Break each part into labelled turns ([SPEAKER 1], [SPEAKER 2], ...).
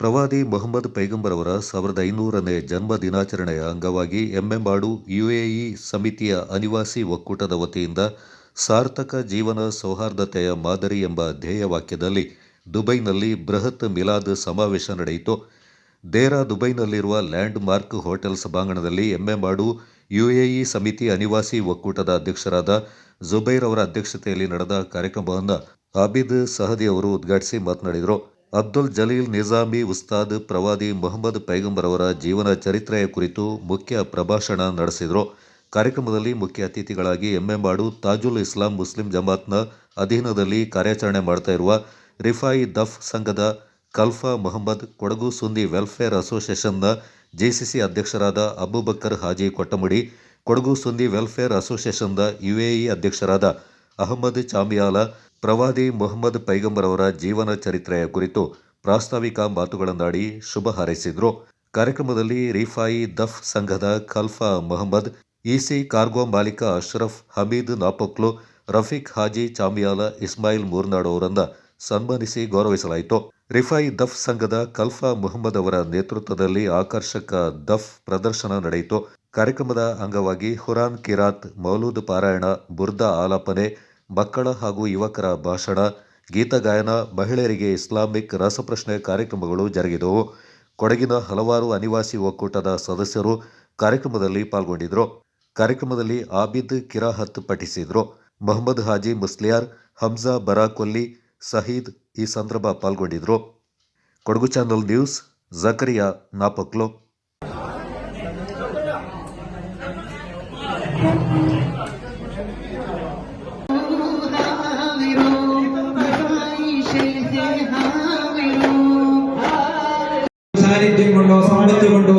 [SPEAKER 1] ಪ್ರವಾದಿ ಮೊಹಮ್ಮದ್ ಪೈಗಂಬರ್ ಅವರ 1500ನೇ ಜನ್ಮ ದಿನಾಚರಣೆಯ ಅಂಗವಾಗಿ ಎಮ್ಮೆಂಬಾಡು ಯುಎಇ ಸಮಿತಿಯ ಅನಿವಾಸಿ ಒಕ್ಕೂಟದ ವತಿಯಿಂದ ಸಾರ್ಥಕ ಜೀವನ ಸೌಹಾರ್ದತೆಯ ಮಾದರಿ ಎಂಬ ಧ್ಯೇಯವಾಕ್ಯದಲ್ಲಿ ದುಬೈನಲ್ಲಿ ಬೃಹತ್ ಮಿಲಾದ್ ಸಮಾವೇಶ ನಡೆಯಿತು. ದೇರಾ ದುಬೈನಲ್ಲಿರುವ ಲ್ಯಾಂಡ್ ಮಾರ್ಕ್ ಹೋಟೆಲ್ ಸಭಾಂಗಣದಲ್ಲಿ ಎಮ್ಮೆಂಬಾಡು ಯುಎಇ ಸಮಿತಿ ಅನಿವಾಸಿ ಒಕ್ಕೂಟದ ಅಧ್ಯಕ್ಷರಾದ ಜುಬೈರ್ ಅವರ ಅಧ್ಯಕ್ಷತೆಯಲ್ಲಿ ನಡೆದ ಕಾರ್ಯಕ್ರಮವನ್ನು ಆಬಿದ್ ಸಹದಿ ಅವರು ಉದ್ಘಾಟಿಸಿ ಮಾತನಾಡಿದರು. ಅಬ್ದುಲ್ ಜಲೀಲ್ ನಿಜಾಮಿ ಉಸ್ತಾದ್ ಪ್ರವಾದಿ ಮೊಹಮ್ಮದ್ ಪೈಗಂಬರ್ ಅವರ ಜೀವನ ಚರಿತ್ರೆಯ ಕುರಿತು ಮುಖ್ಯ ಪ್ರಭಾಷಣ ನಡೆಸಿದರು. ಕಾರ್ಯಕ್ರಮದಲ್ಲಿ ಮುಖ್ಯ ಅತಿಥಿಗಳಾಗಿ ಎಮ್ಮೆಂಬಾಡು ತಾಜುಲ್ ಇಸ್ಲಾಂ ಮುಸ್ಲಿಂ ಜಮಾತ್ನ ಅಧೀನದಲ್ಲಿ ಕಾರ್ಯಾಚರಣೆ ಮಾಡ್ತಾ ಇರುವ ರಿಫಾಯಿ ದಫ್ ಸಂಘದ ಕಲ್ಫಾ ಮೊಹಮ್ಮದ್, ಕೊಡಗು ಸುನ್ನಿ ವೆಲ್ಫೇರ್ ಅಸೋಸಿಯೇಷನ್ನ ಜೆಸಿಸಿ ಅಧ್ಯಕ್ಷರಾದ ಅಬೂಬಕರ್ ಹಾಜಿ ಕೊಟ್ಟಮುಡಿ, ಕೊಡಗು ಸುನ್ನಿ ವೆಲ್ಫೇರ್ ಅಸೋಸಿಯೇಷನ್ನ ಯುಎಇ ಅಧ್ಯಕ್ಷರಾದ ಅಹಮದ್ ಚಾಮಿಯಾಲ ಪ್ರವಾದಿ ಮೊಹಮ್ಮದ್ ಪೈಗಂಬರ್ ಅವರ ಜೀವನ ಚರಿತ್ರೆಯ ಕುರಿತು ಪ್ರಾಸ್ತಾವಿಕ ಮಾತುಗಳನ್ನಾಡಿ ಶುಭ ಹಾರೈಸಿದರು. ಕಾರ್ಯಕ್ರಮದಲ್ಲಿ ರಿಫಾಯಿ ದಫ್ ಸಂಘದ ಖಲ್ಫಾ ಮೊಹಮ್ಮದ್, ಇಸಿ ಕಾರ್ಗೋ ಮಾಲೀಕ ಅಶ್ರಫ್, ಹಮೀದ್ ನಾಪೊಕ್ಲು, ರಫೀಕ್ ಹಾಜಿ ಚಾಮಿಯಾಲ, ಇಸ್ಮಾಯಿಲ್ ಮೂರ್ನಾಡು ಅವರನ್ನ ಸನ್ಮಾನಿಸಿ ಗೌರವಿಸಲಾಯಿತು. ರಿಫಾಯಿ ದಫ್ ಸಂಘದ ಖಲ್ಫಾ ಮೊಹಮ್ಮದ್ ಅವರ ನೇತೃತ್ವದಲ್ಲಿ ಆಕರ್ಷಕ ದಫ್ ಪ್ರದರ್ಶನ ನಡೆಯಿತು. ಕಾರ್ಯಕ್ರಮದ ಅಂಗವಾಗಿ ಹುರಾನ್ ಕಿರಾತ್, ಮೌಲೂದ್ ಪಾರಾಯಣ, ಬುರ್ದಾ ಆಲಾಪನೆ, ಮಕ್ಕಳ ಹಾಗೂ ಯುವಕರ ಭಾಷಣ, ಗೀತಗಾಯನ, ಮಹಿಳೆಯರಿಗೆ ಇಸ್ಲಾಮಿಕ್ ರಸಪ್ರಶ್ನೆ ಕಾರ್ಯಕ್ರಮಗಳು ಜರುಗಿದವು. ಕೊಡಗಿನ ಹಲವಾರು ಅನಿವಾಸಿ ಒಕ್ಕೂಟದ ಸದಸ್ಯರು ಕಾರ್ಯಕ್ರಮದಲ್ಲಿ ಪಾಲ್ಗೊಂಡಿದ್ದರು. ಕಾರ್ಯಕ್ರಮದಲ್ಲಿ ಆಬಿದ್ ಕಿರಾಹತ್ ಪಠಿಸಿದರು. ಮೊಹಮ್ಮದ್ ಹಾಜಿ ಮುಸ್ಲಿಯಾರ್, ಹಮ್ಜಾ ಬರಾಕೊಲ್ಲಿ, ಸಹೀದ್ ಈ ಸಂದರ್ಭ ಪಾಲ್ಗೊಂಡಿದ್ದರು. Kodagu channel news, Zakariya Napoklu.
[SPEAKER 2] സാന്നിധ്യം കൊണ്ടോ സമ്പത്ത് കൊണ്ടോ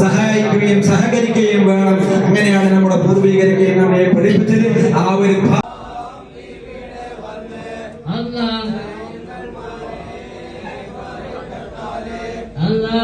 [SPEAKER 2] സഹായിക്കുകയും സഹകരിക്കുകയും വേണം. അങ്ങനെയാണ് നമ്മുടെ പൂർവികരൊക്കെ നമ്മെ പഠിപ്പിച്ചത്. ആ ഒരു
[SPEAKER 3] Allah